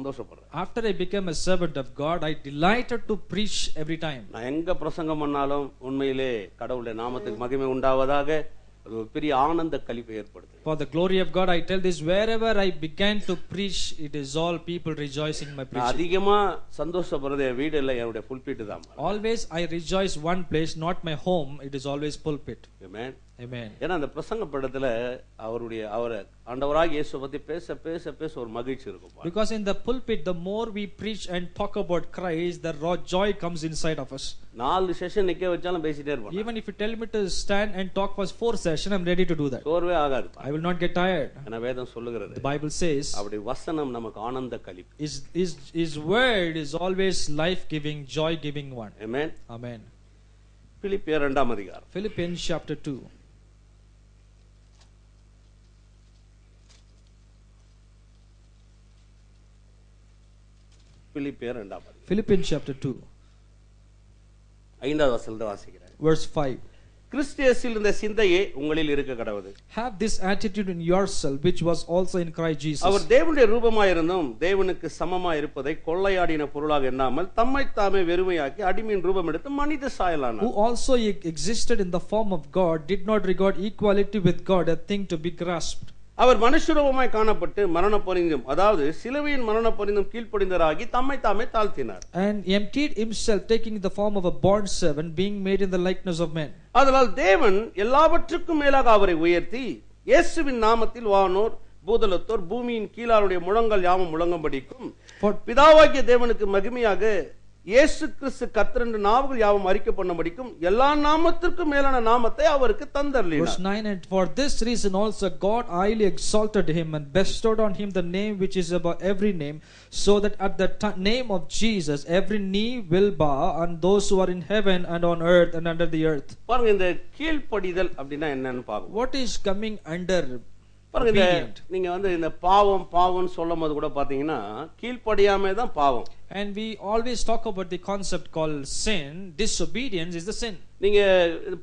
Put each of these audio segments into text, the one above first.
சந்தோஷப்படுறேன். After I became a servant of God, I delighted to preach every time. நான் எங்க பிரசங்கம் பண்ணாலும் உண்மையிலே கடவுளுடைய நாமத்துக்கு மகிமை உண்டாவதாக ஒரு பெரிய ஆனந்த களிப்பு ஏற்படுது. For the glory of God, I tell this, wherever I began to preach, it is all people rejoicing my preaching. அதிகமா சந்தோஷப்படுறது என் வீடு இல்ல, என்னுடைய புல்பிட் தான். Always I rejoice one place, not my home. It is always pulpit. Amen. Amen. ஏன்னா அந்த பிரசங்க படத்துல அவரை ஆண்டவராக இயேசு பத்தி பேச பேச பேச ஒரு மகிழ்ச்சி இருக்கும். Because in the pulpit, the more we preach and talk about Christ, the raw joy comes inside of us. 4 session நிக்க வச்சாலும் பேசிட்டே இருப்பேன். Even if you tell me to stand and talk for 4 sessions, I'm ready to do that. சோர்வே ஆகாது. I will not get tired. ஏன்னா வேதம் சொல்லுகிறது. The Bible says, அப்படி வசனம் நமக்கு ஆனந்த களிப்பு. His word is always life-giving, joy-giving one. Amen. Amen. பிலிப்பியர் 2ஆம் அதிகாரம். Philippians chapter 2. பிலிப்பியர் 2ஆம் அதிகாரம். Philippians chapter 2. 5வது வசனத்தை வாசிக்கிறேன். Verse 5. கிறிஸ்தியஸில் இருந்த சிந்தையே உங்களில் இருக்க கடவுது. Have this attitude in yourself, which was also in Christ Jesus. அவர் தேவனுடைய ரூபமாயிருந்தும் தேவனுக்கு சமமாய் இருப்பதை கொள்ளையாடின பொருளாக எண்ணாமல் தம்மை தாமே வெறுமையாக்கி அடிமையின் ரூபம் எடுத்து மனித சாயலானார். Who also existed in the form of God, did not regard equality with God a thing to be grasped. அவர் மனுஷரூபமாய் காணப்பட்டு மரண பரிந்தும், அதாவது சிலுவையின் மரண பரிந்தும் கீழ்ப்படிந்தராகி தம்மை தாமே தாழ்த்தினார். And emptied himself, taking the form of a bond servant, being made in the likeness of men. அதனால் தேவன் எல்லாவற்றுக்கும் மேலாக அவரை உயர்த்தி இயேசுவின் நாமத்தில் வானோர் பூதலத்தோர் பூமியின் கீழாருடைய முழங்கால் யாவும் முழங்கும்படிக்கும் பிதாவாகிய தேவனுக்கு மகிமையாக இயேசு கிறிஸ்து கர்த்தர் என்று நாவுகள் யாவும் அறிக்கை பண்ணும்படிக்கும் எல்லா நாமத்திற்கும் மேலான நாமத்தை அவருக்கு தந்தருளினார். Verse 9. And for this reason also God highly exalted him and bestowed on him the name which is above every name, so that at the name of Jesus every knee will bow, and those who are in heaven and on earth and under the earth. பாருங்க, இந்த கீழ்ப்படிதல் அப்படினா என்னன்னு பாருங்க. What is coming under? பாருங்க, நீங்க வந்து இந்த பாவம் சொல்லும்போது கூட பாத்தீங்கன்னா கீழ்ப்படியாமை தான் பாவம். And we always talk about the concept called sin. Disobedience is the sin. நீங்க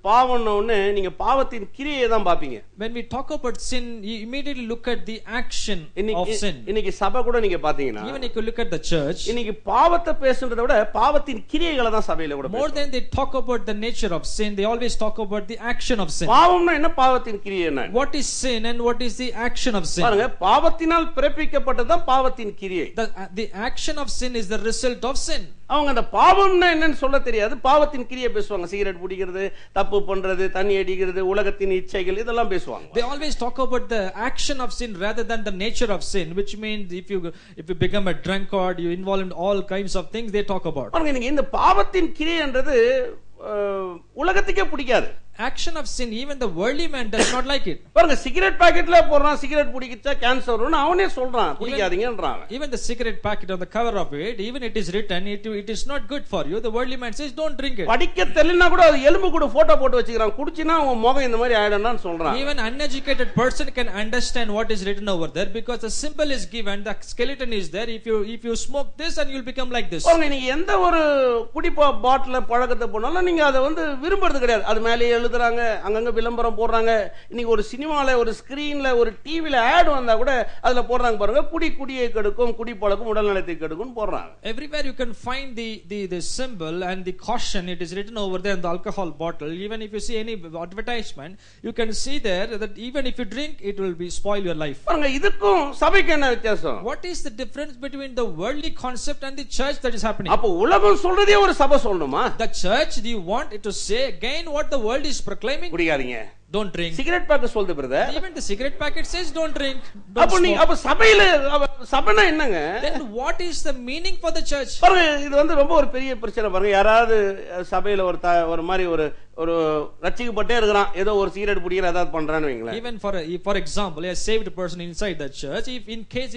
பாவம்ன உடனே நீங்க பாவத்தின் கிரியையை தான் பாப்பீங்க. When we talk about sin, you immediately look at the action of sin. இன்னைக்கு சபை கூட நீங்க பாத்தீங்கன்னா, even if you look at the church, இன்னைக்கு பாவத்தை பேசுறதை விட பாவத்தின் கிரியைகளை தான் சபையில கூட more than they talk about the nature of sin, they always talk about the action of sin. பாவம்னா என்ன, பாவத்தின் கிரியை என்ன? What is sin and what is the action of sin? பாருங்க, பாவத்தினால் பிறப்பிக்கப்பட்டது தான் பாவத்தின் கிரியை. The action of sin is the result of sin. அவங்க அந்த பாவம்னா என்னன்னு சொல்ல தெரியாது, பாவத்தின் கிரியை பேசுவாங்க. சிகரெட் பிடிக்கிறது, தப்பு பண்றது, தண்ணி அடிக்கிறது, உலகத்தின் இச்சைகள், இதெல்லாம் பேசுவாங்க. They always talk about the action of sin rather than the nature of sin, which means if you become a drunkard, you involve in all kinds of things they talk about. பாருங்க, நீங்க இந்த பாவத்தின் கிரியைன்றது உலகத்துக்கே பிடிக்காது. Action of sin, even the worldly man does not like it. பாருங்க, cigarette பாக்கெட்ல போறான், cigarette பிடிச்சா கேன்சர் வரும்னு அவனே சொல்றான், பிடிக்காதீங்கன்றான். Even the cigarette packet on the cover of it, even it is written it is not good for you, the worldly man says don't drink it. படிக்க தெரியலனா கூட அது எலும்பு கூட போட்டோ போட்டு வச்சிரான், குடிச்சினா உன் முகம் இந்த மாதிரி ஆயிடும்னு சொல்றான். Even uneducated person can understand what is written over there because the symbol is given, the skeleton is there. If you smoke this and you will become like this. பாருங்க, நீங்க எந்த ஒரு குடிப்பா பாட்டில பழக்கத்தை போனாலும் நீங்க அதை வந்து விரும்புறது கிடையாது. அது மேலே எழுதுறாங்க, அங்கங்க விளம்பரம் போடுறாங்க. இன்னைக்கு ஒரு சினிமால, ஒரு ஸ்கிரீன்ல, ஒரு டிவில ஆட் வந்தா கூட அதுல போடுறாங்க பாருங்க, குடியை கெடுக்கும், குடி பழக்கம் உடல் நலத்தை கெடுக்கும் போடுறாங்க. Everywhere you can find the symbol and the caution, it is written over there in the alcohol bottle. Even if you see any advertisement, you can see there that even if you drink, it will be spoil your life. பாருங்க, இதுக்கும் சபைக்கு என்ன வித்தியாசம்? What is the difference between the worldly concept and the church that is happening? அப்ப உலகம் சொல்றதே ஒரு சபை சொல்லணுமா? The church, do you want it to say again what the world is proclaiming? குடிக்காதீங்க, don't drink. சிகரெட் பாக்கெட் சொல்லுது brother. Even the cigarette packet says don't drink. அப்ப சபையில சபைனா என்னங்க? Then what is the meaning for the church? பாருங்க, இது வந்து ரொம்ப ஒரு பெரிய பிரச்சனை. பாருங்க, யாராவது சபையில ஒரு மாதிரி ஒரு ரட்சிக்கப்பட்டே இருக்கிறான், ஏதோ ஒரு சிகரெட் பிடிக்கிற ஏதாவது பண்றான்னு வைங்களேன். Even for example, a saved person inside the church,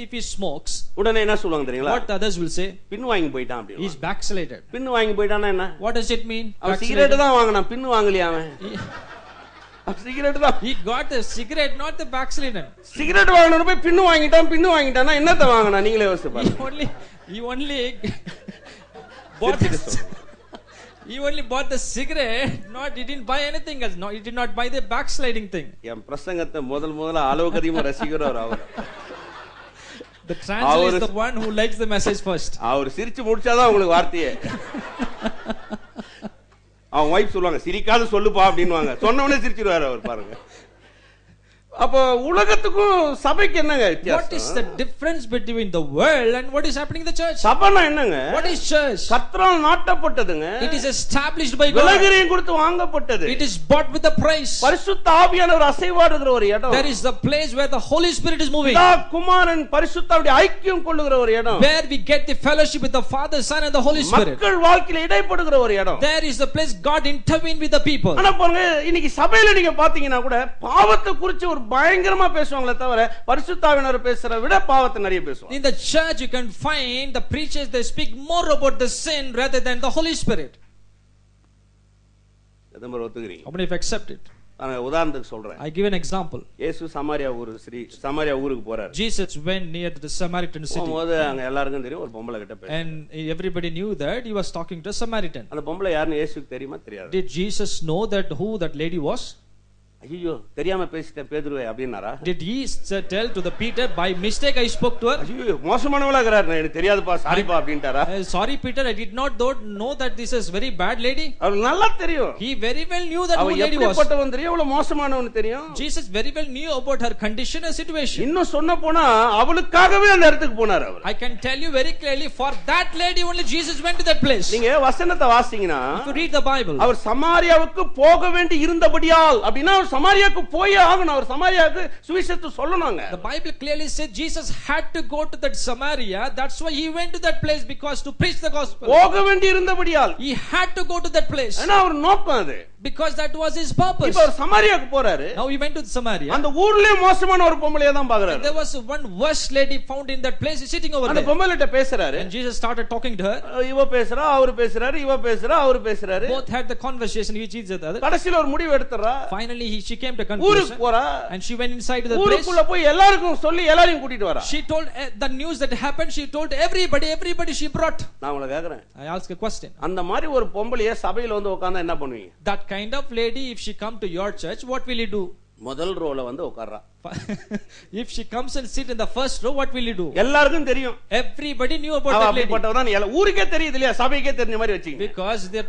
if he smokes, உடனே என்ன சொல்லுவாங்க தெரியுங்களா? what others will say? பின் வாங்கி போய்ட்டான் அப்படி. He's backslided. பின் வாங்கி போய்ட்டானா என்ன? What does it mean? அவன் சிகரெட் தான் வாங்குனான், பின் வாங்கலையா அவன்? சிகரெட் தான். He got the cigarette, not the backslidden. Cigarette வாங்குனவன் போய் பின் வாங்கிட்டானா என்னத்த வாங்குனா? நீங்களே யோசிச்சு பாருங்க. He only bought the cigarette, he didn't buy anything else. No, he did not buy the backsliding thing. என் பிரசங்கத்தை முதல்ல அளவுக்கு அதிகமா ரசிக்கிறவர் அவர். The translator is the one who likes the message first. அவர் சிரிச்சு முடிச்சாதான் உங்களுக்கு வார்த்தையே. அவன் வைஃப் சொல்லுவாங்க சிரிக்காத சொல்லுப்பா அப்படின்னுவாங்க. சொன்னவனே சிரிச்சிருவாரு அவர் பாருங்க. அப்ப உலகத்துக்கும் சபைக்கு என்னங்க வித்தியாசம்? What is the difference between the world and what is happening in the church? சபைனா என்னங்க? What is church? கர்த்தரால் நாட்டப்பட்டதுங்க. It is established by God. விலைக்கிரயம் கொடுத்து வாங்கப்பட்டது. It is bought with a price. பரிசுத்த ஆவியானவர் அசைவாடுகிற ஒரு இடம். There is the place where the Holy Spirit is moving. பிதா குமாரன் பரிசுத்தாவிய ஐக்கியம் கொள்ளுகிற ஒரு இடம். Where we get the fellowship with the Father, Son and the Holy Spirit. மக்கள் வாழ்க்கையில இடைப்படுகிற ஒரு இடம். There is the place God intervene with the people. ஆனா பாருங்க இன்னைக்கு சபையில நீங்க பாத்தீங்கன்னா கூட பாவத்தை குறித்து ஒரு பயங்கரமா பேசுவாங்களே தவிர பரிசுத்தாவியானவர் பேசுறத விட பாவத்தை நிறைய பேசுவாங்க. In the church you can find the preachers they speak more about the sin rather than the Holy Spirit. எதமர ஒத்துக்கிறீங்க? How many of you accept it? நான் உதாரணத்துக்கு சொல்றேன். I give an example. இயேசு சமாரியா ஊருக்கு போறாரு. Jesus went near to the Samaritan city. போகும்போது அங்க எல்லாருக்கும் தெரியும் ஒரு பொம்பளை கிட்ட பேச. And everybody knew that he was talking to a Samaritan. அந்த பொம்பளை யாருன்னு இயேசுக்கு தெரியுமா தெரியாது? Did Jesus know that who that lady was? ஐயோ தெரியாம பேசிட்டேன் பேதுருவே அப்படினாரா? Did he tell to the Peter by mistake I spoke to her? ஐயோ மோசமானவளா இருக்கறாரு எனக்கு தெரியாதுப்பா சாரிப்பா அப்படின்ட்டாரா? Sorry Peter, I did not know that this is very bad lady. அவருக்கு நல்லா தெரியும். He very well knew that who lady was. அவ எப்படிப்பட்டவன் தெரியும், அவள மோசமானவன் தெரியும். Jesus very well knew about her condition and situation. இன்னும் சொன்ன போனா அவளுக்காகவே அந்த இடத்துக்கு போனார் அவர். I can tell you very clearly for that lady only Jesus went to that place. நீங்க வசனத்தை வாசிங்கனா if you read the Bible அவர் சமாரியாவுக்கு போக வேண்டி இருந்தபடியால் அப்படினா அவர் சமாரியாவுக்கு போயே ஆகணும். அவர் சமாரியாவுக்கு சுவிசேஷத்தை சொல்லணும்ங்க. The Bible clearly said Jesus had to go to that Samaria. That's why he went to that place because to preach the gospel. போக வேண்டி இருந்தபடியால் he had to go to that place. ஏனா அவர் நோக்கம் அது. Because that was his purpose. இப்போ அவர் சமாரியாவுக்கு போறாரு. Now he went to Samaria. அந்த ஊர்லயே மோசமான ஒரு பொம்பளைய தான் பார்க்கறாரு. There was one worse lady found in that place sitting over there. அந்த பொம்பளைட்ட பேசுறாரு. And Jesus started talking to her. இவ பேசுறா அவர் பேசுறாரு இவ பேசுறா அவர் பேசுறாரு. Both had the conversation with each other. கடைசில ஒரு முடிவு எடுத்துறா. Finally she came to a conclusion. ஊருக்கு போறா. And she went inside to the place. ஊருக்குள்ள போய் எல்லாருக்கும் சொல்லி எல்லாரையும் கூட்டிட்டு வரா. She told the news that happened. She told everybody she brought. நான் உங்களை கேக்குறேன். I ask a question. அந்த மாதிரி ஒரு பொம்பளைய சபையில வந்து உட்கார்ந்தா என்ன பண்ணுவீங்க? That kind of lady if she come to your church what will you do? முதல் ரோல வந்து உட்கார்றா. If she comes and sit in the first row what will you do? எல்லாருக்கும் தெரியும். Everybody knew about that lady. அப்படிப்பட்டவதான் ஊருக்கே தெரியுது இல்லையா? சபைக்கே தெரிஞ்ச மாதிரி வெச்சீங்க. Because the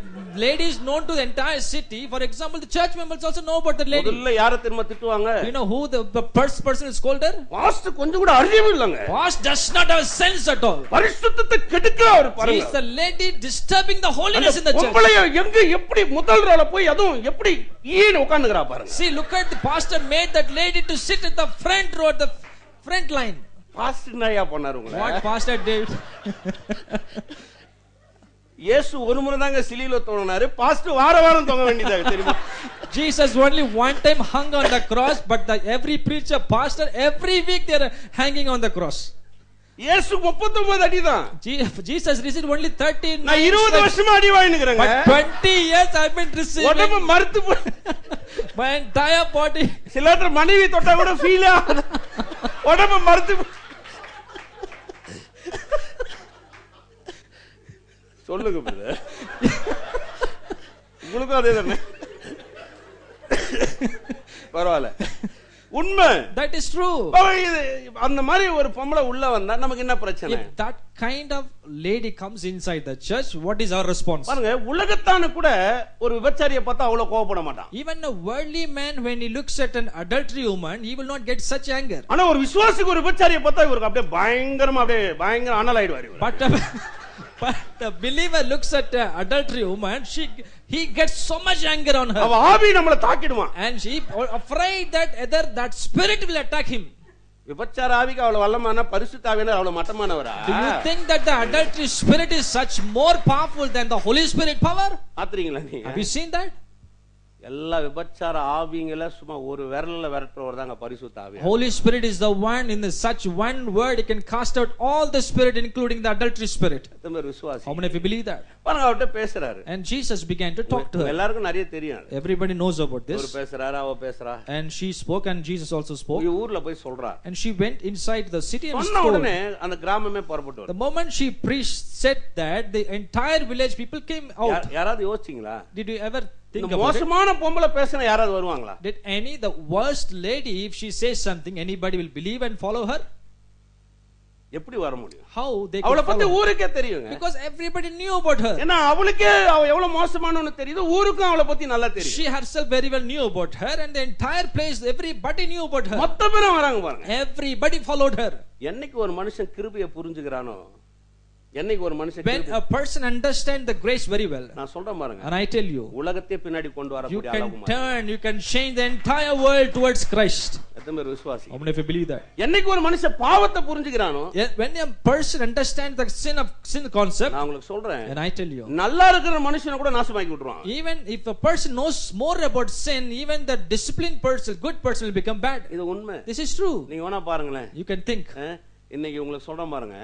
lady is known to the entire city. For example, the church members also know about that lady. முதல்ல யாரை திரும்ப திட்டுவாங்க? You know who the first person is called her? Pastor கொஞ்சம் கூட அறிவு இல்லங்க. Pastor does not have sense at all. பரிசுத்தத்தை கெடுக்க அவர் பாருங்க. She is the lady disturbing the holiness in the church. பொம்பளைய எங்க எப்படி முதல் ரோல போய் அதுவும் எப்படி ஈன உட்கார்ந்துறா பாருங்க. See, look at the pastor made that lady to sit at the front row, at the front line. Pastor என்னையா பண்ணாரு உங்களை? What pastor did? இயேசு ஒரு முறை தாங்க சிலுவையில தொங்கினாரு. பாஸ்டர் வாரம் தொங்க வேண்டியதா தெரியுமா? Jesus only one time hung on the cross, but every preacher, pastor, every week they are hanging on the cross. இயேசு 39 அடி தான். Jesus received only 13. நான் 20 வருஷமா அடி வாங்கினேங்க. But 20 years I've been receiving. உடம்பு மறுத்து my entire body. சிலர் மனைவி தொட்டா கூட ஃபீல் ஆகுது. உடம்பு மறுத்து சொல்லுங்க பிரதர். உங்களுக்கு அதே தானே? பரவாயில்லை. உண்மை. That is true. அந்த மாதிரி ஒரு பொம்பளை உள்ள வந்தா நமக்கு என்ன பிரச்சனை? If that kind of lady comes inside the church, what is our response? பாருங்க உலகத்தான கூட ஒரு விபச்சாரியை பார்த்தா அவ்வளவு கோபப்பட மாட்டான். Even a worldly man when he looks at an adultery woman, he will not get such anger. ஆனா ஒரு விசுவாசிக்கு ஒரு விபச்சாரியை பார்த்தா இவருக்கு அப்படியே பயங்கர அனல் ஆயிடுவாரு. But the believer looks at an adultery woman, he gets so much anger on her. அவ ஆவி நம்மள தாக்கிடுவான். And she afraid that either that spirit will attack him. விபச்சார ஆவிக்கு அவள வல்லமான பரிசுத்த ஆவியானவர் அவள மட்டமானவரா? Do you think that the adultery spirit is such more powerful than the Holy Spirit power? பாத்துறீங்களா நீங்க? Have you seen that? எல்லா விபச்சார ஆவிங்கள சும்மா ஒரு விரல்ல விரட்டுறவர் தாங்க பரிசுத்த ஆவி. Holy Spirit is the one in such one word he can cast out all the spirit including the adultery spirit. How many of you believe that? பாருங்க அவர்ட்ட பேசுறாரு. And Jesus began to talk to her. எல்லாருக்கும் நிறைய தெரியும். Everybody knows about this. அவர் பேசுறாரு அவ பேசுறா. And she spoke and Jesus also spoke. ஊர்ல போய் சொல்றா. And she went inside the city and சொன்ன உடனே அந்த கிராமமே புறப்பட்டு வரும். The moment she preached said that the entire village people came out. யாராவது யோசிச்சீங்களா? Did you ever think about it? மோசமான பொம்பளை பேசினா யாராவது வருவாங்களா? Did the worst lady if she says something anybody will believe and follow her? எப்படி வர முடியும்? How they அவளை could பத்தி follow? ஊருக்கே தெரியுங்க. Because everybody knew about her. ஏன்னா அவளுக்கே அவ எவ்வளவு மோசமானவன்னு தெரியுது, ஊருக்கும் அவளை பத்தி நல்லா தெரியும். She herself very well knew about her, and the entire place, everybody knew about her. மொத்த பேரும் வராங்க பாருங்க. Everybody followed her. என்னைக்கு ஒரு மனுஷன் கிருபையை புரிஞ்சுக்கிறானோ, என்னைக்கு ஒரு மனுஷன் When a person understands the grace very well, நான் சொல்றேன் பாருங்க, and I tell you, உலகத்தை பின்னாடி கொண்டு you வரக்கூடிய can அளவுக்கு turn, you can change the entire world towards Christ. எத்தனை பேர் விசுவாசி? How many of you believe that? என்னைக்கு ஒரு மனுஷன் பாவத்தை புரிஞ்சுக்கிறானோ, When a person understands the sin concept, நான் உங்களுக்கு சொல்றேன், and I tell you, நல்லா இருக்கிற மனுஷனை கூட நாசமாக்கி விட்டுருவான். even if a person knows more about sin, even the disciplined person, good person will become bad. இது உண்மை. This is true. நீங்க வேணா பாருங்களேன். You can think. இன்னைக்கு உங்களுக்கு சொல்றேன் பாருங்க,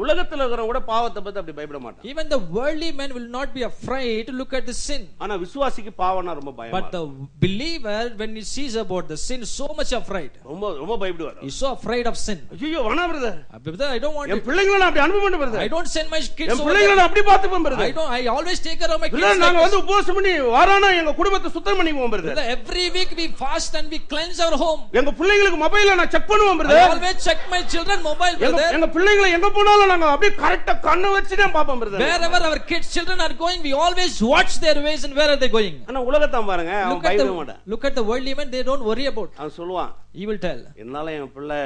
உலகத்துல இருக்கிறவங்க கூட பாவத்தை பத்தி அப்படி பயப்பட மாட்டாங்க. Even the worldly man will not be afraid to look at the sin. ஆனா விசுவாசிக்கு பாவம்னா ரொம்ப பயமா. But the believer, when he sees about the sin, so much afraid. ரொம்ப பயப்படுவார். He's so afraid of sin. ஐயோ வேணா brother. Brother, I don't want என் பிள்ளைகளை நான் அப்படி அனுப்ப மாட்டேன் brother. I don't send my kids என் பிள்ளைகளை நான் அப்படி பாத்துப்பேன் brother. I always take care of my kids. Brother நாங்க வந்து உபவாசம் பண்ணி வாரானா எங்க குடும்பத்தை சுத்தம் பண்ணிக்குவோம் brother. Every week we fast and we cleanse our home. எங்க பிள்ளைகளுக்கு மொபைல்ல நான் செக் பண்ணுவேன் brother. I always check my children mobile brother. எங்க பிள்ளைகளை எங்க போனாலும் நாங்க அப்படியே கரெக்ட்டா கண்ணு வச்சு தான் பாப்போம் brother. Wherever our kids children are going, we always watch their ways and where are they going. ஆனா உலகத்தை பாருங்க, அவன் பயப்பட மாட்டான். Look at the worldly man, they don't worry about. அவன் சொல்லுவான், he will tell, என்னால என் பிள்ளை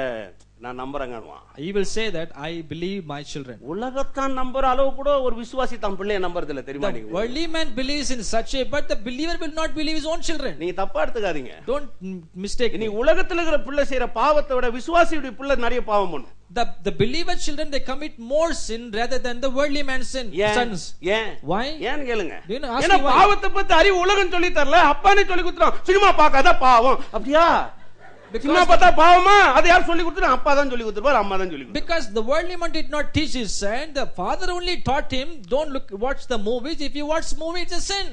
நான் நம்பறேங்கன்னுவான். He will say that I believe my children. உலகத்தான் நம்பற அளவு கூட ஒரு விசுவாசி தன் பிள்ளையை நம்பறது இல்ல, தெரியுமா The நீங்க? worldly man believes in such a, but the believer will not believe his own children. நீங்க தப்பா எடுத்துக்காதீங்க. Don't mistake. நீ உலகத்துல இருக்கிற பிள்ளை செய்யற பாவத்தை விட விசுவாசியுடைய பிள்ளை நிறைய பாவம் பண்ணும். The believer children, they commit more sin rather than the worldly man's sons. ஏன்? Why? ஏன் கேளுங்க. Do you know, ask ஏன்னா me why? பாவத்தை பத்தி அறிவு உலகம் சொல்லி தரல, அப்பானே சொல்லி கொடுத்துறான். சினிமா பார்க்காத பாவம். அப்படியா? சினிமா பார்த்தா பாவமா? அது யார் சொல்லி கொடுத்தாங்க? அப்பா தான் சொல்லி கொடுத்தார், அம்மா தான் சொல்லி கொடுத்தார். Because the worldly man did not teach his son, the father only taught him, don't watch the movies. If you watch movie, it's a sin.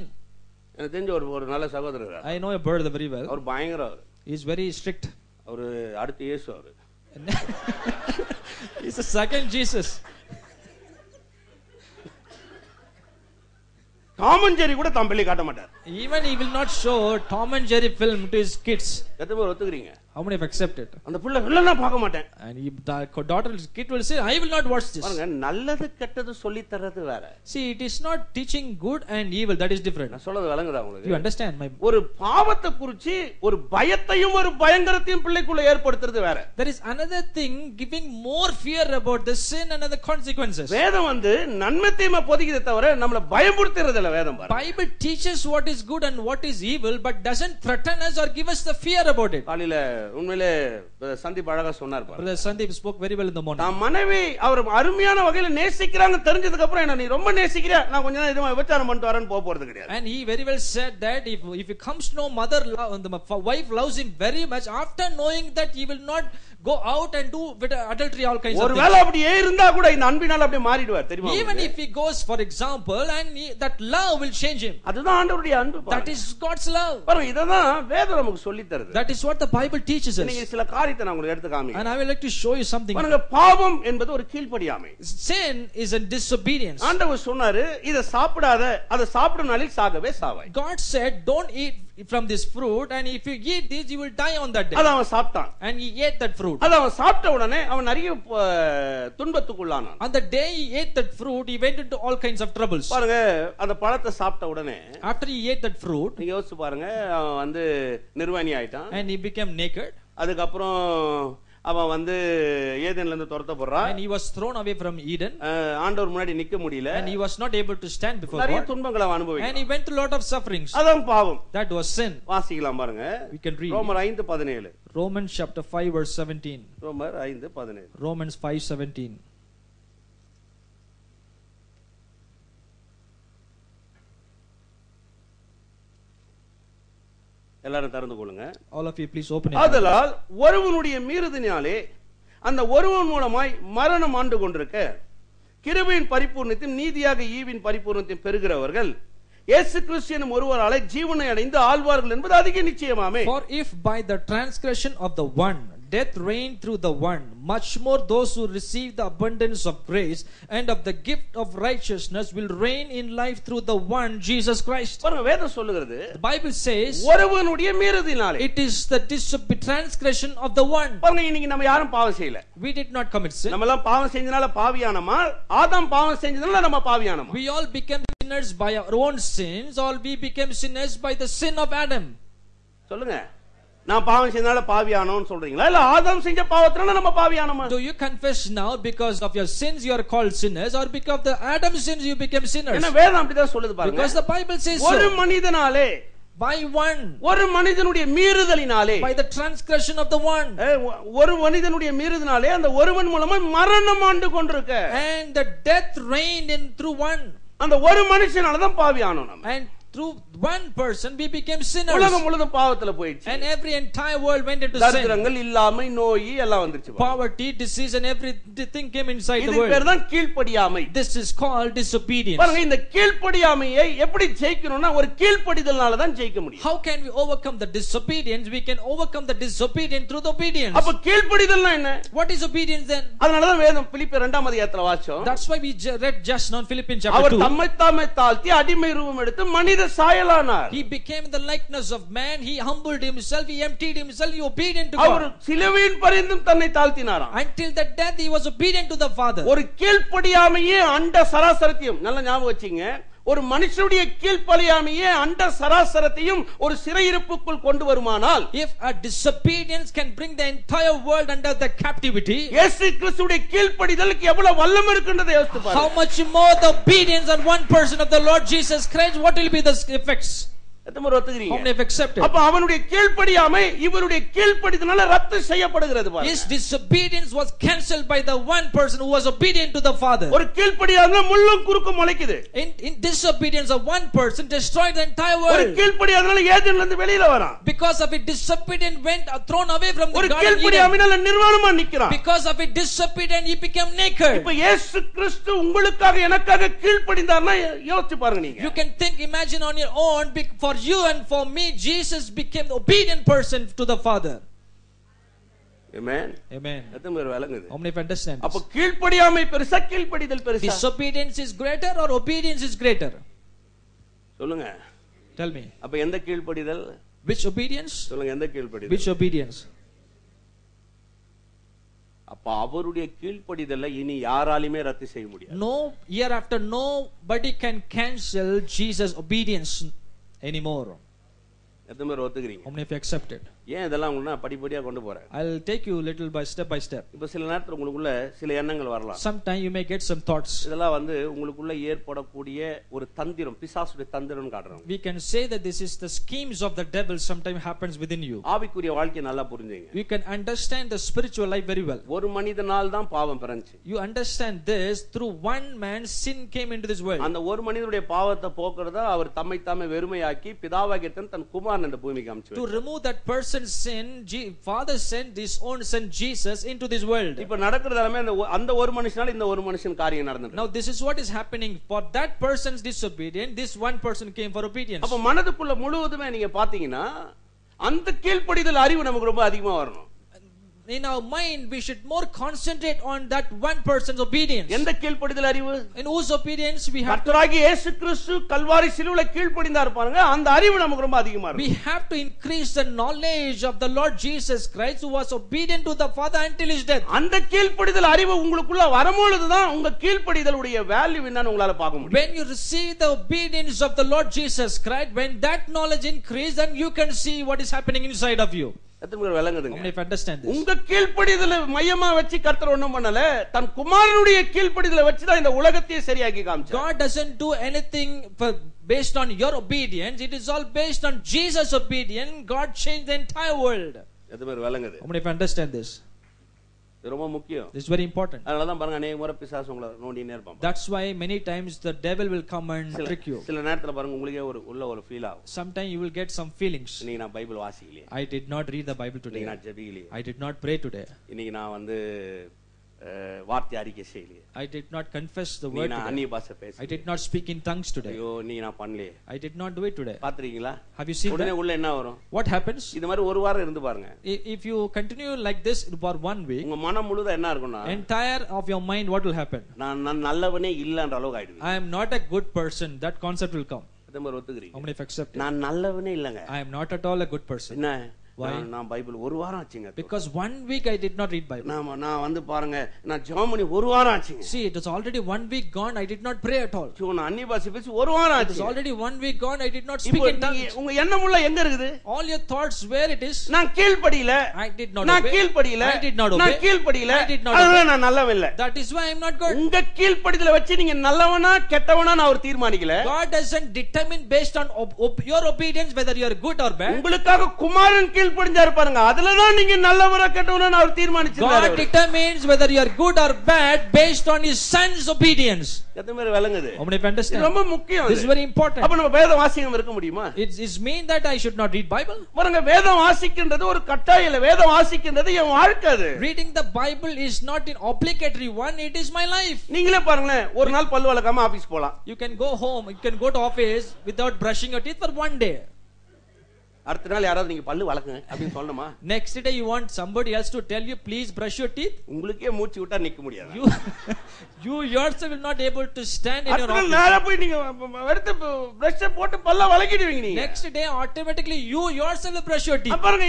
எனக்கு தெரிஞ்ச ஒரு நல்ல சகோதரர். I know a brother very well. அவர் பயங்கர அவர். He is very strict. அவர் அடுத்து இயேசு அவர். He's the second Jesus. Tom and Jerry கூட தம் பிள்ளை காட்ட மாட்டார். Even he will not show Tom and Jerry film to his kids. எத்தனை பேர் ஒத்துக்கிறீங்க? How many have accepted? அந்த பிள்ளை இல்லன்னா பார்க்க மாட்டேன். And the daughter kid will say, I will not watch this. பாருங்க, நல்லது கெட்டது சொல்லி தரது வேற. See, it is not teaching good and evil, that is different. நான் சொல்றது விளங்குதா உங்களுக்கு? You understand my? ஒரு பாவத்தை குறிச்சு ஒரு பயத்தையும் ஒரு பயங்கரத்தையும் பிள்ளைக்குள்ள ஏற்படுத்துறது வேற. There is another thing, giving more fear about the sin and the consequences. வேதம் வந்து நன்மை தீமை போதிக்குதே தவிர நம்மள பயமுறுத்துறது இல்ல வேதம் பாருங்க. Bible teaches what is good and what is evil, but doesn't threaten us or give us the fear about it. காலையில உண்மையிலே சந்தீப் அழகா சொன்னார் பாருங்க. Brother Sandeep spoke very well in the morning. நான் மனைவி அவர் அருமையான வகையில நேசிக்கிறாங்க தெரிஞ்சதுக்கு அப்புறம் என்ன நீ ரொம்ப நேசிக்கிற, நான் கொஞ்ச நேரம் இதுமா விபச்சாரம் பண்ணிட்டு வரேன்னு போறது கிடையாது. And he very well said that if he comes to know mother the wife loves him very much, after knowing that he will not go out and do with adultery, all kinds of things. ஒருவேளை அப்படியே இருந்தா கூட இந்த அன்பினால அப்படியே மாறிடுவார், தெரியுமா? Even if he goes for example and that love will change him. அதுதான் ஆண்டவருடைய அன்பு. That is God's love. பாருங்க, இததான் வேதம் நமக்கு சொல்லி தருது. That is what the Bible teaches us. நீங்க சில காரியத்தை நான் உங்களுக்கு எடுத்து காமிக்கிறேன். And I will like to show you something. பாருங்க, பாவம் என்பது ஒரு கீழ்ப்படியாமை. Sin is a disobedience. ஆண்டவர் சொன்னாரு, இத சாப்பிடாத, அத சாப்பிடும் நாளில் சாகவே சாவாய். God said, don't eat from this fruit, and if you eat this you will die on that day. அத அவன் சாப்பிட்டான். And he ate that fruit. அத அவன் சாப்பிட்ட உடனே அவன் நிறைய துன்பத்துக்குள்ளானான். On the day he ate that fruit, he went into all kinds of troubles. பாருங்க, அந்த பழத்தை சாப்பிட்ட உடனே After he ate that fruit, நீங்க யோசிச்சு பாருங்க, அவன் வந்து நிர்வாணி ஆயிட்டான். and he became naked. அதுக்கப்புறம் அவன் வந்து ஏதேன்ல இருந்து துரத்தப்படுறான். And he was thrown away from Eden. ஆண்டவர் முன்னாடி நிக்க முடியல. And he was not able to stand before நிறைய God. துன்பங்களை அவன் அனுபவிச்சான். And he went through a lot of sufferings. அதான் பாவம். That was sin. வாசிக்கலாம் பாருங்க. We can read. ரோமர் 5:17. Romans chapter 5 verse 17. ரோமர் 5:17. Romans 5:17. எல்லாரும் திறந்து கொள்ளுங்க. All of you please open it. ஆதலால் ஒருவனுடைய மீறுதலினாலே அந்த ஒருவன் மூலமாய் மரணம் ஆண்டு கொண்டிருக்க, கிருபையின் பரிபூர்ணத்தையும் நீதியாக ஈவின் பரிபூர்ணத்தையும் பெறுகிறவர்கள் இயேசு கிறிஸ்து எனும் ஒருவராலே ஜீவனை அடைந்து ஆழ்வார்கள் என்பது அதிக நிச்சயமாமே. For if by the transgression of the one death reigned through the one, much more those who receive the abundance of grace and of the gift of righteousness will reign in life through the one, Jesus Christ. பாருங்க வேதம் சொல்லுகிறது, The Bible says ஒருவனுடைய மீறுதலினாலே. it is the transgression of the one. பாருங்க இன்னைக்கு நம்ம யாரும் பாவம் செய்யல. We did not commit sin. நம்ம எல்லாம் பாவம் செஞ்சனால பாவியானோமா? ஆதாம் பாவம் செஞ்சனால நம்ம பாவியானோமா? We all became sinners by our own sins, or we became sinners by the sin of Adam. சொல்லுங்க, நான் பாவம் செஞ்சனால பாவியானோன்னு சொல்றீங்களா, இல்ல ஆதாம் செஞ்ச பாவத்தினால நம்ம பாவியானோமா? Do you confess now because of your sins you are called sinners, or because of the Adam sins you became sinners? ஏன்னா வேதம் அப்படிதான் சொல்லுது பாருங்க. Because the Bible says ஒரு so. மனிதனாலே, By one, ஒரு மனிதனுடைய மீறுதலினாலே, by the transgression of the one, ஒரு மனிதனுடைய மீறுதலினாலே அந்த ஒருவன் மூலமா மரணம் ஆண்டு கொண்டிருக்க, and the death reigned in through one, அந்த ஒரு மனுஷனால தான் பாவியானோம் நம்ம. and through one person we became sinners, உலகம் முழுதும் பாவத்துல போயிடுச்சு. and every entire world went into sin. தரித்திரங்கள், இல்லாமை, நோய் எல்லாம் வந்துருச்சு. Poverty, disease, and everything came inside the இது world. பேர் தான் கீழ்ப்படியாமை. This is called disobedience. பாருங்க இந்த கீழ்ப்படியாமையை எப்படி ஜெயிக்கணும்னா ஒரு கீழ்ப்படிதல்னால தான் ஜெயிக்க முடியும். How can we overcome the disobedience? We can overcome the disobedience through the obedience. அப்ப கீழ்ப்படிதல்னா என்ன? What is obedience then? அதனால தான் வேதம் பிலிப்பியர் 2 அதிகாரத்துல வாசிச்சோம். That's why we read just now Philippians chapter அவர் 2. தம்மை தாமே தாழ்த்தி அடிமை ரூபம் எடுத்து மனித சாயலானார். He became the likeness of man. He humbled himself. He emptied himself. He obedient to our God. சிலுவையின் பரியந்தம் தன்னை தாழ்த்தினாராம். Until the death he was obedient to the Father. ஒரு கீழ்ப்படியாமையே அண்ட சராசரத்தையும் நல்ல ஞாபகம் வச்சீங்க. ஒரு மனுஷனுடைய கீழ்ப்படியாமையே அண்ட சராசரத்தையும் ஒரு சிறையிருப்புக்குள் கொண்டு வருமானால், If a disobedience can bring the entire world under the captivity, இயேசு கிறிஸ்துவுடைய கீழ்ப்படிதலுக்கு எவ்வளவு வல்லமை இருக்குன்றதை யோசித்து பாருங்க. how much more the obedience on one person of the Lord Jesus Christ, what will be the effects? எத்தனை பேர் ஒத்துக்கிறீங்க? How many have accepted? அப்ப அவனுடைய கீழ்ப்படியாமை இவருடைய கீழ்ப்படிதனால ரத்து செய்யப்படுகிறது பாருங்க. His disobedience was cancelled by the one person who was obedient to the Father. ஒரு கீழ்ப்படியாதனால முள்ளும் குறுக்கும் முளைக்குது. In disobedience of one person destroyed the entire ஒரு world. கீழ்ப்படியாதனால ஏதேன்ல இருந்து வெளியில வரான். Because of it, disobedient went thrown away from the ஒரு garden of Eden. கீழ்ப்படியாமையினால நிர்வாணமா நிக்கிறான். Because of it, disobedient, he became naked. இப்ப இயேசு கிறிஸ்து உங்களுக்காக எனக்காக கீழ்ப்படிந்தார்னா யோசிச்சு பாருங்க நீங்க. You can think, imagine on your own, for you and for me, Jesus became the obedient person to the Father. Amen. Amen. எத்தனை பேர் விளங்குது? How many have understand அப்ப this? கீழ்ப்படியாமை பெருசா கீழ்ப்படிதல் பெருசா? Disobedience is greater or obedience is greater? சொல்லுங்க. Tell me. அப்ப எந்த கீழ்ப்படிதல்? Which obedience? சொல்லுங்க எந்த கீழ்ப்படிதல்? Which obedience? அப்ப அவருடைய கீழ்ப்படிதலை இனி யாராலுமே ரத்து செய்ய முடியாது. No, hereafter nobody can cancel Jesus' obedience anymore. எத்தனை பேர் ஒத்துக்கிறீங்க? How many have accepted? ஏன் இதெல்லாம் உங்களுக்கு நான் படிப்படியா கொண்டு போறேன். I'll take you little by step. இப்ப சில நேரத்துல உங்களுக்குள்ள சில எண்ணங்கள் வரலாம். Sometime you may get some thoughts. இதெல்லாம் உங்களுக்குள்ள ஏற்படக்கூடிய ஒரு தந்திரம், பிசாசுடைய தந்திரம்னு காட்டுறாங்க. We can say that this is the schemes of the devil sometime happens within you. ஆவிக்குரிய வாழ்க்கையை நல்லா புரிஞ்சுங்க. You can understand the spiritual life very well. ஒரு மனிதனால் தான் பாவம் பிறந்துச்சு. You understand this, through one man sin came into this world. அந்த ஒரு மனிதனுடைய பாவத்தை போக்குறதா அவர் தம்மை தாமே வெறுமையாக்கி பிதாவாகிய தன் குமாரன் இந்த பூமிக்கு அனுப்பிச்சார். To remove that person's sin, Father sent his own son Jesus into this world. இப்ப நடக்கிறது எல்லாமே அந்த ஒரு மனுஷனால இந்த ஒரு மனுஷன் காரியம் நடந்துச்சு. Now this is what is happening. For that person's disobedience, this one person came for obedience. அப்ப மனதுக்குள்ள முழுவதுமே நீங்க பாத்தீங்கன்னா அந்த கீழ்ப்படிதல் அறிவு நமக்கு ரொம்ப அதிகமா வரணும். In our mind, we should more concentrate on that one person's obedience. எந்த கீழ்ப்படிதல் அறிவு? In whose obedience we have கர்த்தராகிய இயேசு கிறிஸ்து கல்வாரி சிலுவையில கீழ்ப்படிந்தார் பாருங்க, அந்த அறிவு நமக்கு ரொம்ப அதிகமா இருக்கு. We have to increase the knowledge of the Lord Jesus Christ, who was obedient to the Father until his death. அந்த கீழ்ப்படிதல் அறிவு உங்களுக்குள்ள வரும்போது தான் உங்க கீழ்ப்படிதலுடைய வேல்யூ என்னன்னு உங்களால பார்க்க முடியும். When you receive the obedience of the Lord Jesus Christ, when that knowledge increases, then you can see what is happening inside of you. எத்தனை பேர் விளங்குதுங்க? How many understand this? உங்க கீழ்ப்படிதலை மையமா வச்சு கர்த்தர் ஒண்ணும் பண்ணல, தன் குமாரனுடைய கீழ்ப்படிதலை வச்சு தான் இந்த உலகத்தையே சரியாக்கி காமிச்சார். God doesn't do anything based on your obedience. It is all based on Jesus' obedience. God changed the entire world. எத்தனை பேர் விளங்குது? How many understand this? இது ரொம்ப முக்கியம். This is very important. அதனால தான் பாருங்க அநேக முறை பிசாசு உங்களை நோண்டினே இருப்பான். That's why many times the devil will come and trick you. சில நேரத்துல பாருங்க உங்களுக்கே ஒரு ஃபீல் ஆகும். Sometimes you will get some feelings. இன்னைக்கு நான் Bible வாசிக்கலையே, I did not read the Bible today. நான் ஜெபிக்கலையே, I did not pray today. இன்னைக்கு நான் வார்த்தை அறிக்கை செய்யலையே, I did not confess the நீ word நான் today. அந்நிய பாஷை I பேச, did not speak in tongues today. ஐயோ நீ நான் பண்ணலையே, I did not do it today. பாத்துறீங்களா? Have you seen உடனே that? உள்ள என்ன வரும்? What happens? இது மாதிரி ஒரு வாரம் இருந்து பாருங்க, If you continue like this for 1 week, உங்க மனம் முழுதும் என்ன இருக்கும்னா, entire of your mind, what will happen? நான் நல்லவனே இல்லன்ற அளவுக்கு ஆயிடுவீங்க. I am not a good person. That concept will come. அதே மாதிரி ஒத்துக்கிறீங்க? How many have accepted? நான் நல்லவனே இல்லங்க. I am not at all a good person. என்ன? Why? நான் பைபிள் ஒரு வாரம் ஆச்சுங்க. Because 1 week I did not read Bible. நான் வந்து பாருங்க, நான் ஜெபம் பண்ணி ஒரு வாரம் ஆச்சுங்க. See, it is already 1 week gone. I did not pray at all. நான் அந்நிய பாஷை பேசி ஒரு வாரம் It ஆச்சு. is already 1 week gone. I did not speak in tongues. உங்க எண்ணம் உள்ள எங்க இருக்குது? All your thoughts where it is? நான் கீழ்ப்படியில, I did not நான் obey. கீழ்ப்படியில, I did not obey. நான் கீழ்ப்படியில, I did not அதனால obey. நான் நல்லவன் இல்ல. That is why I am not good. உங்க கீழ்ப்படிதல வச்சு நீங்க நல்லவனா கெட்டவனா நான் அவர் தீர்மானிக்கல. God doesn't determine based on your obedience whether you are good or bad. உங்களுக்காக குமாரன் கீழ்ப்படிஞ்சாரு பாருங்க, அதுலதான் நீங்க நல்லவனா கெட்டவனா அவர் தீர்மானிச்சாரு. God determines whether you are good or bad based on his son's obedience. எத்தனை பேர் விளங்குது? How many understand? ரொம்ப முக்கியம். This is very important. அப்ப நம்ம வேத வாசிக்காம இருக்க முடியுமா? It mean that I should not read Bible? பாருங்க, வேதம் வாசிக்கின்றது ஒரு கட்டாயம் இல்ல, வேதம் வாசிக்கின்றது என் வாழ்க்கை. அது Reading the Bible is not an obligatory one, it is my life. நீங்களே பாருங்களேன், ஒரு நாள் பல்லு விளக்காம ஆபீஸ் போலாம். You can go home, you can go to office without brushing your teeth for 1 day. அடுத்த நாள் யாராவது நீங்க பல்லு வளக்குங்க அப்படின்னு சொல்லணுமா? Next day you want somebody else to tell you please brush your teeth? உங்களுக்கே மூச்சு விட்டா நிக்க முடியாது. You yourself will not able to stand in your office. நேரா போய் நீங்க எடுத்து பிரஷ் போட்டு பல்ல வளக்கிடுவீங்க நீங்க. Next day automatically you yourself will brush your teeth. பாருங்க,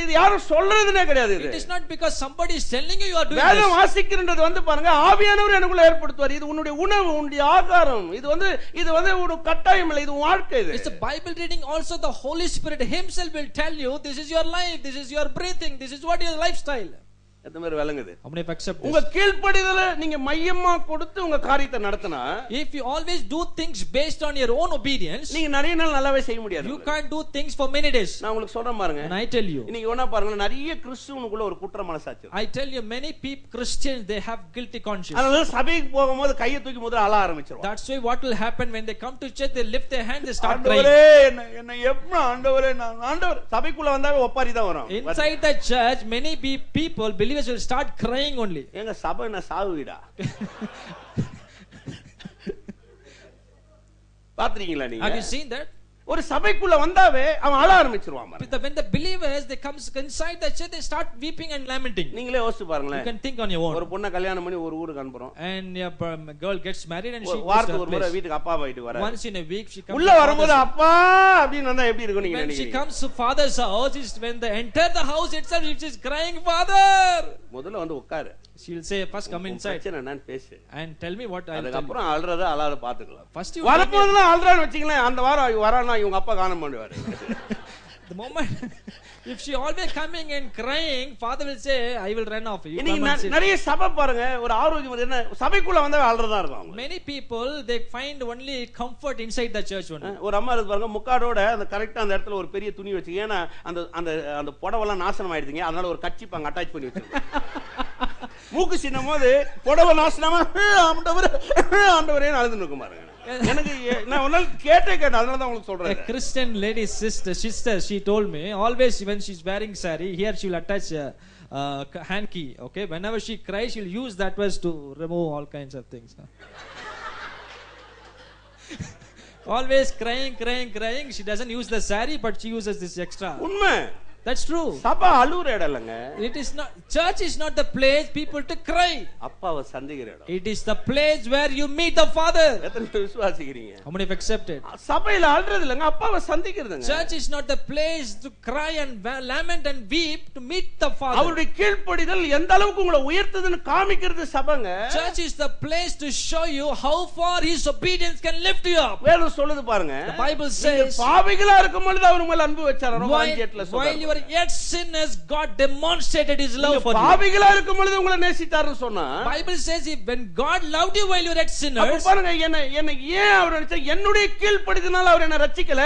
இது யாரும் சொல்றதுனே கிடையாது. It is not because somebody is telling you are doing this. வேதம் வாசிக்கிறது வந்து பாருங்க, ஆவியானவர் எனக்குள்ள ஏற்படுத்துவார். இது உன்னுடைய உணவு, உன்னுடைய ஆகாரம். இது வந்து ஒரு கட்டாயம் இல்ல, இது வாழ்க்கை. இது It's a Bible reading also. The Holy Spirit himself will tell you this is your life, this is your breathing, this is what your lifestyle. எத்தனை பேர் விளங்குது? How many have accepted உங்க this? கீழ்ப்படிதல நீங்க மையமா கொடுத்து உங்க காரியத்தை நடத்தினா, If you always do things based on your own obedience, நீங்க நிறைய நாள் நல்லாவே செய்ய முடியாது. you can't do things for many days. நான் உங்களுக்கு சொல்றேன் பாருங்க, And I tell you, இன்னைக்கு ஒண்ணா பாருங்க, நிறைய கிறிஸ்துவனுக்குள்ள ஒரு குற்ற மனசாட்சி. I tell you, many people, Christians, they have guilty conscience. அதனால சபைக்கு போகும்போது கையை தூக்கி முதல்ல அழ ஆரம்பிச்சிருவாங்க. That's why what will happen when they come to church, they lift their hands, they start crying. ஆண்டவரே என்ன எப்ப ஆண்டவரே, நான் ஆண்டவர். சபைக்குள்ள வந்தாவே ஒப்பாரி தான் வரும். Inside the church, many people, believers will start crying only. எங்க சபை என்ன சாவு வீடா? பாத்தீங்களா நீங்க? Have you seen that? ஒரு சபைக்குள்ள வந்தாவே அவன் அழ ஆரம்பிச்சிருவான். When the believers they comes inside the church, they start weeping and lamenting. நீங்களே யோசிச்சு பாருங்களேன். You can think on your own. ஒரு பொண்ண கல்யாணம் பண்ணி ஒரு ஊருக்கு அனுப்புறோம். And your girl gets married and she வாரத்துக்கு ஒரு முறை வீட்டுக்கு அப்பா வீட்டுக்கு வர. once in a week she comes. உள்ள வரும்போது அப்பா அப்படினு வந்தா எப்படி இருக்கும் நீங்க நினைக்கிறீங்க? When she நினைக்கிறீங்க? comes to father's house, is when they enter the house itself, she is crying, "Father!" முதல்ல வந்து உட்காரு. She will say, "First come inside பிரச்சனை என்னன்னு பேசு. and tell me what I will அதுக்கு tell you." அப்புறம் அல்றத அழாத பாத்துக்கலாம். First you வரும்போதுலாம் அல்றான்னு வெச்சீங்களேன், அந்த வாரம் வரானா இவங்க அப்பா காண மாட்டாரு. The moment if she always coming and crying, father will say, "I will run off." You come and sit. நிறைய சபை பாருங்க, ஒரு ஆரோக்கியம் என்ன சபைக்குள்ள வந்தா அல்றதா இருக்கும். Many people they find only comfort inside the church only. ஒரு அம்மா இருக்கு பாருங்க, முக்காடோட அந்த கரெக்ட்டா அந்த இடத்துல ஒரு பெரிய துணி வச்சு, ஏன்னா அந்த அந்த அந்த புடவெல்லாம் நாசனம் ஆயிடுதுங்க, அதனால ஒரு கச்சிப்பு அங்க அட்டாச் பண்ணி வச்சிருக்காங்க. மூக்கு சின்னும் போது புடவை நாசனமா ஆண்டவரே அழுதுன்னு இருக்கும் பாருங்க. எனக்கு நான் ஒரு நாள் கேட்டேன், அதனால தான் உங்களுக்கு சொல்றேன். A Christian lady sister she told me always when she's wearing saree, here she will attach a hanky. Okay, whenever she cries, she'll use that verse to remove all kinds of things. Always crying. She doesn't use the saree, but she uses this extra. உண்மை. That's true. சபை அழுற இடம் இல்லங்க. It is not, church is not the place people to cry. அப்பாவை சந்திக்கிற இடம். It is the place where you meet the Father. எத்தனை பேர் விசுவாசிக்கிறீங்க? How many have accepted? சபையில அழுறது இல்லங்க, அப்பாவை சந்திக்கிறதுங்க. Church is not the place to cry and lament and weep, to meet the Father. அவருடைய கீழ்ப்படிதல் எந்த அளவுக்கு உங்களை உயர்த்துதுன்னு காமிக்கிறது சபைங்க. Church is the place to show you how far his obedience can lift you up. வேதம் சொல்லுது பாருங்க. The Bible says, பாவிகளா இருக்கும் பொழுது அவர் உங்களை அன்பு வச்சார். ரோமன் 8ல சொல்றாரு. While you were yet sinners, God demonstrated his love for you. பாவிகளா இருக்கும் பொழுது உங்களை நேசித்தார்னு சொன்னா, Bible says when God loved you while you were yet sinners, அப்ப பாருங்க என்ன ஏன் அவர் நினைச்சா, என்னுடைய கீழ்ப்படிதனால அவர் என்ன ரட்சிக்கல,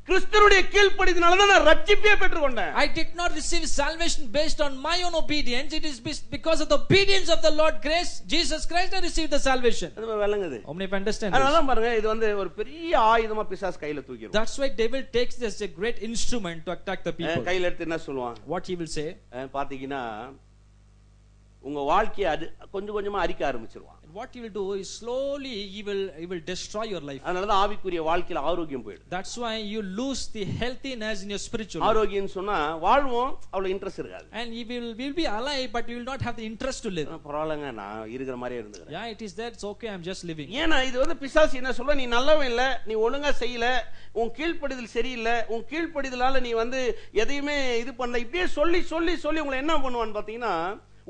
கிறிஸ்துவுடைய கீழ்ப்படிதனால தான் நான் ரட்சிப்பே பெற்றுக்கொண்டேன். I did not receive salvation based on my own obedience. It is because of the obedience of the Lord grace Jesus Christ I received the salvation. அது விளங்குது. How many understand this? அதனால பாருங்க, இது வந்து ஒரு பெரிய ஆயுதமா பிசாசு கையில தூக்கிரும். That's why devil takes this a great instrument to attack the people. கையில எடுத்து என்ன சொல்லுவான்? What he will say? பாத்தீங்கன்னா உங்க வாழ்க்கையை கொஞ்சம் கொஞ்சமா அரிக்க ஆரம்பிச்சிருவான். What he will do is slowly he will destroy your life. அதனால தான் ஆவிக்குரிய வாழ்க்கையில ஆரோக்கியம் போயிடும். That's why you lose the healthiness in your spiritual life. ஆரோக்கியம் சொன்னா வாழ்வோம், அவ்வளவு இன்ட்ரஸ்ட் இருக்காது. And we will be alive, but we will not have the interest to live. பரவாயில்லைங்க, நான் இருக்கிற மாதிரியே இருந்துக்கிறேன். Yeah, it is that, it's okay, I'm just living. ஏன்னா இது வந்து பிசாசு என்ன சொல்ல, நீ நல்லவன் இல்ல, நீ ஒழுங்கா செய்யல, உன் கீழ்ப்படிதல் சரியில்லை, உன் கீழ்ப்படிதலால நீ வந்து எதையுமே இது பண்ணல, இப்படியே சொல்லி சொல்லி சொல்லி உங்களை என்ன பண்ணுவான்னு பாத்தீங்கன்னா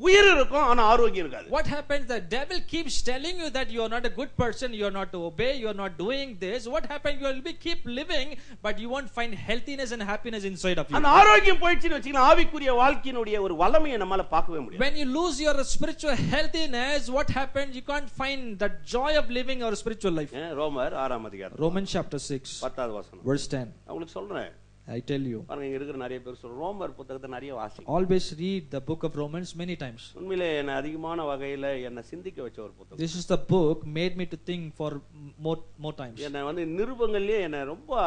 உயிர் இருக்கும் ஆனா ஆரோக்கியம் இருக்காது. What happens, the devil keeps telling you that you are not a good person, you are not to obey, you are not doing this. What happens, you will be keep living, but you won't find healthiness and happiness inside of you. அந்த ஆரோக்கியம் போயிடுச்சுன்னு வெச்சீங்கன்னா ஆவிக்குரிய வாழ்க்கையினுடைய ஒரு வல்லமையை நம்மால பார்க்கவே முடியாது. When you lose your spiritual healthiness, what happens, you can't find that joy of living our spiritual life. ரோமர் 6ஆம் அதிகாரம் Romans chapter 6 10வது வசனம் verse 10. உங்களுக்கு சொல்றேன், I tell you, பாருங்க இங்க இருக்கிற நிறைய பேர் சொல்ற ரோமர் புத்தகத்தை நிறைய வாசிங்க. always read the book of Romans many times. உண்மையிலே என்ன அதிகமான வகையில என்ன சிந்திக்க வச்ச ஒரு புத்தகம். This is the book made me to think for more times. என்ன வந்து நிருபங்கள்லயே என்ன ரொம்ப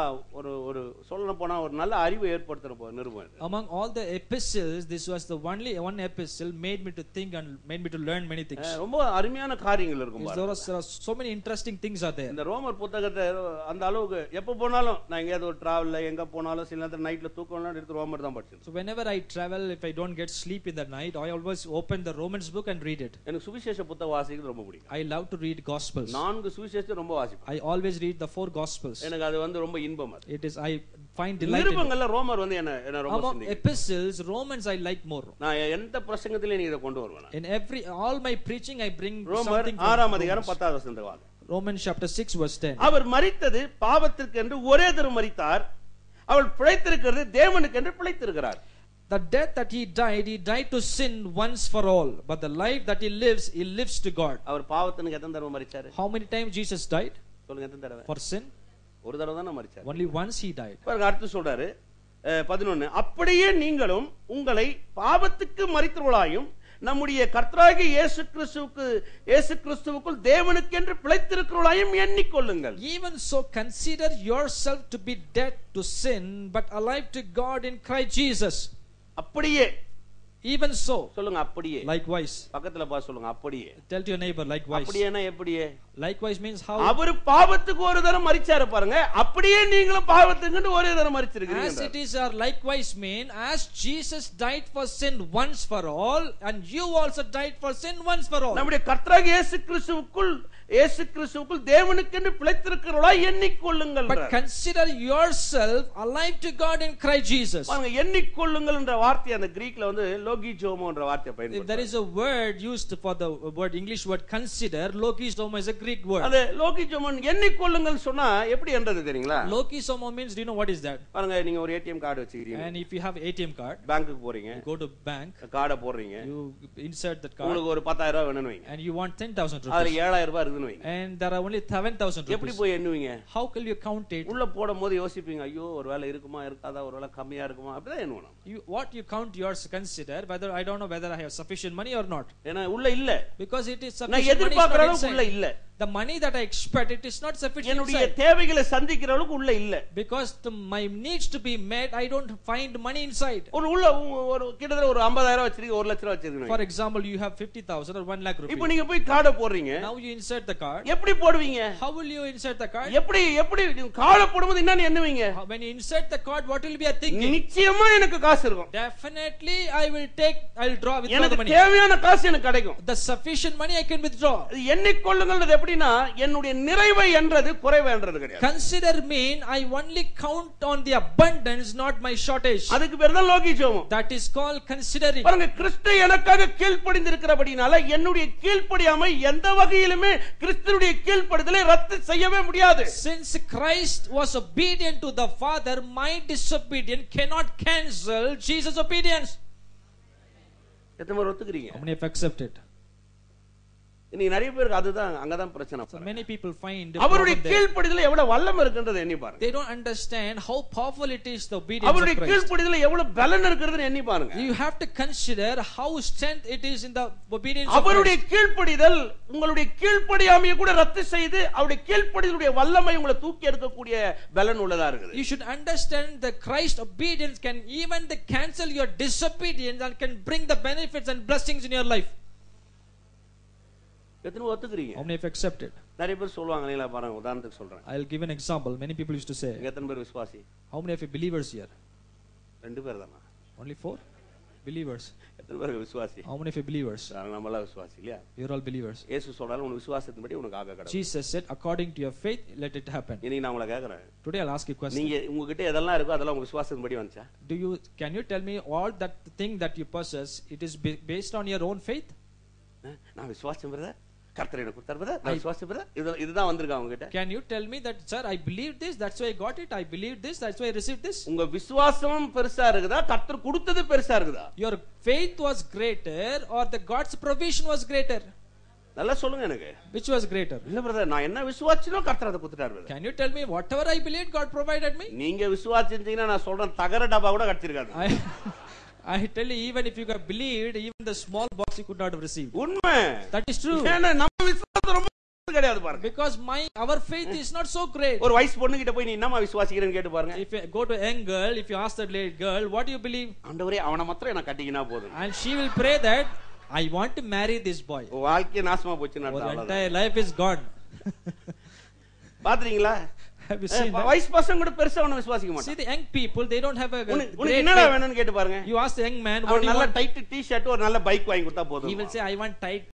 ஒரு சொல்ல போனா ஒரு நல்ல அறிவை ஏற்படுத்துற நிருபம். Among all the epistles, this was the only one epistle made me to think and made me to learn many things. ரொம்ப அருமையான காரியங்கள் இருக்கும் பாருங்க. There are so many interesting things are there. இந்த ரோமர் புத்தகத்தை அந்த அளவுக்கு எப்ப போனாலும் நான் எங்கயாவது ஒரு டிராவல்ல எங்க போனாலும் சில நேரத்துல நைட்ல தூக்கம்லாம் எடுத்து ரோமர் தான் படிச்சேன். So whenever I travel, if I don't get sleep in the night, I always open the Romans book and read it. எனக்கு சுவிசேஷ புத்தகம் வாசிக்கிறது ரொம்ப பிடிக்கும். I love to read gospels. 4 சுவிசேஷத்தை ரொம்ப வாசிப்பேன். I always read the 4 gospels. எனக்கு அது வந்து ரொம்ப இன்பம் அது. It is, I find delight in it. நிருபங்கள்ல ரோமர் வந்து என்ன ரொம்ப Among சிந்திக்கும். epistles, Romans I like more. நான் எந்த பிரசங்கத்திலே நீ இத கொண்டு வருவேன். In all my preaching I bring ரோமர் something 6ஆம் அதிகாரம் 10வது வசனத்தை வாங்க. Romans chapter 6 verse 10. அவர் மரித்தது பாவத்திற்கு என்று ஒரே தரம் மரித்தார், அவர் பிழைத்திருக்கிறது தேவனுக்கு என்று பிழைத்திருக்கிறார். The death that he died to sin once for all, but the life that he lives to God. அவர் பாவத்துக்கு எத்தனை தடவை மரிச்சாரு? How many times Jesus died? சொல்லுங்க, எத்தனை தடவை? For sin? ஒரு தடவை தான் மரிச்சார். Only once he died. பாருங்க அடுத்து சொல்றாரு 11, அப்படியே நீங்களும் உங்களை பாவத்துக்கு மரித்தவர்களாயும் நம்முடைய கர்த்தராகிய இயேசு கிறிஸ்துவுக்குள் தேவனுக்கென்று பிழைத்திருக்கிறவர்களாயும் எண்ணிக்கொள்ளுங்கள். Even so consider yourself to be dead to sin but alive to God in Christ Jesus. அப்படியே. Even so. சொல்லுங்க, அப்படியே. Likewise. பக்கத்துல பா சொல்லுங்க, அப்படியே. Tell to your neighbor, likewise. அப்படியேனா எப்படியே? Likewise means how? அவர் பாவத்துக்கு ஒரு தரம் மரிச்சாரு பாருங்க, அப்படியே நீங்களும் பாவத்துக்கு ஒரே தரம் மரிச்சிருக்கீங்க. As it is our likewise mean, as Jesus died for sin once for all, and you also died for sin once for all. நம்முடைய கர்த்தராகிய இயேசு கிறிஸ்துவுக்குள் தேவனுக்கென்று பிழைத்திருக்கிறவர்களாய் எண்ணிக்கொள்ளுங்கள். But consider yourself alive to God in Christ Jesus. பாருங்க, எண்ணிக்கொள்ளுங்கள் என்ற வார்த்தை அந்த கிரீக்ல வந்து லோகிஜோமோ என்ற வார்த்தையை பயன்படுத்துறாங்க. There is a word used for the word English word consider. Logizomo is a Greek word. அது லோகிஜோமோ எண்ணிக்கொள்ளுங்கள் சொன்னா எப்படி என்றது தெரியுங்களா? Logizomo means, do you know what is that? பாருங்க, நீங்க ஒரு ATM கார்டு வச்சிருக்கீங்க. And if you have ATM card, பேங்க்குக்கு போறீங்க. you go to bank, கார்டை போடுறீங்க. you insert that card. உங்களுக்கு ஒரு 10,000 ரூபாய் வேணும்னு வைங்க. And you want 10,000 rupees. அதுல 7,000 ரூபாய் இருக்குன்னு வைங்க. And there are only 7,000 rupees. எப்படி போய் எண்ணுவீங்க? How can you count it? உள்ள போடும்போது யோசிப்பீங்க, ஐயோ ஒருவேளை இருக்குமா இருக்காதா, ஒருவேளை கம்மியா இருக்குமா, அப்படிதான் எண்ணுவோம். What you count yours consider whether I don't know whether I have sufficient money or not. ஏனா உள்ள இல்ல. Because it is நான் sufficient money எதிர்பார்க்கிற is அளவுக்கு உள்ள not இல்ல. inside. The money that I expect, it is not sufficient என்னுடைய inside. தேவைகளை சந்திக்கிற அளவுக்கு உள்ள இல்ல. Because my needs to be met, I don't find money inside. ஒரு கிட்டத்தட்ட ஒரு 50,000 வச்சிருக்கீங்க, 1 லட்சம் வச்சிருக்கீங்க. For example, you have 50,000 or 1 lakh rupees. இப்போ நீங்க போய் கார்டை போடுறீங்க. Now you insert the card. எப்படி போடுவீங்க? How will you insert the card? எப்படி கார்டை போடும்போது என்னன்னு எண்ணுவீங்க? When you insert the card, what will be a thinking? நிச்சயமா எனக்கு காசு இருக்கும். Definitely I will withdraw the money. எனக்கு தேவையான காசு எனக்கு கிடைக்கும். The sufficient money I can withdraw. எண்ணிக்கொள்ளுங்கள்ன்றது எப்படின்னா என்னுடைய நிறைவை என்றது குறைவை என்றது கிடையாது. Consider mean I only count on the abundance, not my shortage. அதுக்கு பேர் தான் லோகிஜோமோ. That is called considering. பாருங்க, கிறிஸ்து எனக்காக கீழ்ப்படிந்திருக்கிறபடினால என்னுடைய கீழ்ப்படியாமை எந்த வகையிலுமே கிறிஸ்துவுடைய கீழ்ப்படிதலை ரத்து செய்யவே முடியாது. Since Christ was obedient to the Father, my disobedience cannot cancel Jesus' obedience. எத்தனை பேர் ஒத்துக்கிறீங்க? How many have accepted? இன்னைக்கு நிறைய பேருக்கு அதுதான் அங்கதான் பிரச்சனை. So many people find அவருடைய கீழ்ப்படிதல எவ்வளவு வல்லமை இருக்குன்றதை எண்ணி பாருங்க. They don't understand how powerful it is, the obedience of அவருடைய Christ. கீழ்ப்படிதல எவ்வளவு பலன் இருக்குன்றதை எண்ணி பாருங்க. You have to consider how strength it is in the obedience of அவருடைய Christ. கீழ்ப்படிதல் உங்களுடைய கீழ்ப்படியாமையை கூட ரத்து செய்து அவருடைய கீழ்ப்படிதலுடைய வல்லமை உங்களை தூக்கி எடுக்கக்கூடிய பலன் உள்ளதா இருக்குது. You should understand that Christ obedience can even cancel your disobedience and can bring the benefits and blessings in your life. எத்தனை பேர் ஒத்துக்கிறீங்க? How many have accepted? நிறைய பேர் சொல்லுவாங்க இல்லையா, பாருங்க உதாரணத்துக்கு சொல்றேன். I'll give an example. Many people used to say. இங்க எத்தனை பேர் விசுவாசி? How many of you believers here? ரெண்டு பேர் தானா? Only 4 believers. எத்தனை பேர் விசுவாசி? How many of you believers? நம்ம எல்லாம் விசுவாசி இல்லையா? You're all believers. இயேசு சொல்றாரு உன் விசுவாசத்தின்படி உனக்கு ஆக கடவுள். Jesus said, according to your faith, let it happen. இன்னைக்கு நான் உங்களை கேக்குறேன். Today I'll ask you a question. நீங்க உங்ககிட்ட எதெல்லாம் இருக்கோ அதெல்லாம் உங்க விசுவாசத்தின்படி வந்துச்சா? Can you tell me all that thing that you possess, it is based on your own faith? நான் விசுவாசம் பிரதர், கர்த்தர் எனக்கு கொடுத்தார் பிரதர், நான் விசுவாசம் பிரதர், இதுதான் வந்திருக்கா உங்ககிட்ட? Can you tell me that, sir, I believed this, that's why I got it, I believed this, that's why I received this? உங்க விசுவாசம் பெருசா இருக்குதா, கர்த்தர் கொடுத்தது பெருசா இருக்குதா? Your faith was greater or the God's provision was greater? நல்லா சொல்லுங்க எனக்கு. Which was greater? இல்ல பிரதர், நான் என்ன விசுவாசிச்சனோ கர்த்தர் அதை கொடுத்துட்டார் brother. Can you tell me whatever I believed God provided me? நீங்க விசுவாசிச்சீங்கன்னா நான் சொல்றேன் தகர டப்பா கூட கிடைச்சிருக்காது. I tell you, even if you have believed, even the small box you could not have received. உண்மை. That is true. ஏன்னா நம்ம விசுவாசம் ரொம்ப கிடையாது பாருங்க. Because our faith is not so great. ஒரு வயசு பொண்ணு கிட்ட போய் நீ என்னமா விசுவாசிக்கிறேன்னு கேட்டு பாருங்க. If you go to a young girl, if you ask that lady girl, what do you believe? ஆண்டவரே அவனை மாத்திரம் எனக்கு கட்டிக்கினா போதும். And she will pray that I want to marry this boy. வாழ்க்கை நாசமா போச்சுன்னு Her அர்த்தம். entire life is gone. பாத்தீங்களா? Have you seen that? வயசு பசங்க கூட பெருசா அவனை விசுவாசிக்க மாட்டாங்க. See, the young people, they don't have a உனக்கு great என்னடா faith. வேணும்னு கேட்டு பாருங்க. You ask the young man what do you நல்ல want? டைட் டி-ஷர்ட் ஒரு நல்ல பைக் வாங்கி கொடுத்தா போதும். He will say I want tight